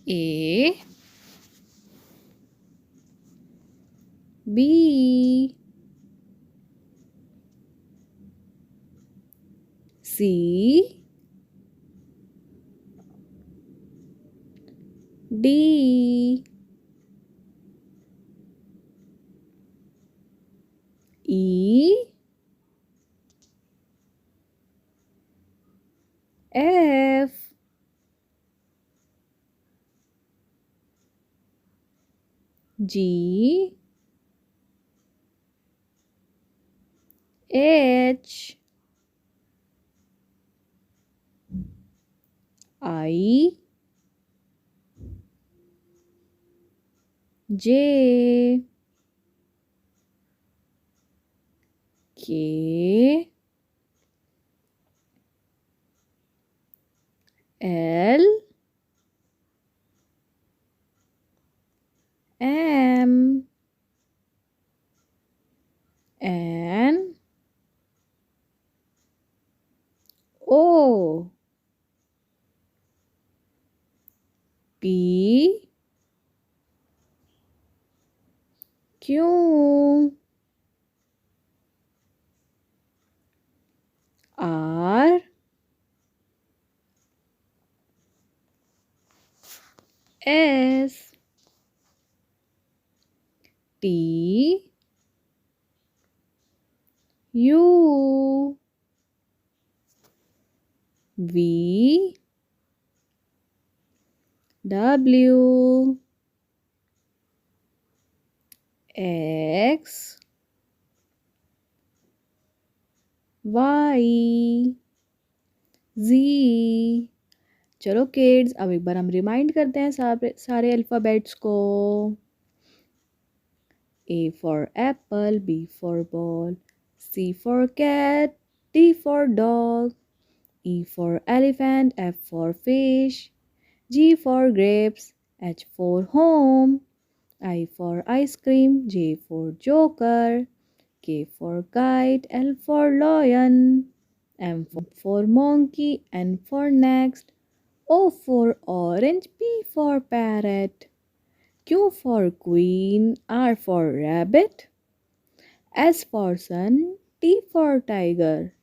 A B C D E F G H I J K L M N O P Q R S T U V W X Y Z। चलो kids, अब एक बार हम remind करते हैं सारे सारे alphabets को। A for apple, B for ball, C for cat, D for dog, E for elephant, F for fish, G for grapes, H for home, I for ice cream, J for joker, K for kite, L for lion, M for monkey, N for next, O for orange, P for parrot, Q for queen, R for rabbit, S for sun, T for tiger,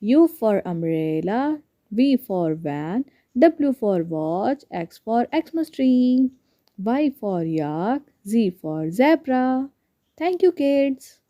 U for umbrella, V for van, W for watch, X for Xmas tree, Y for yak, Z for zebra. Thank you, kids.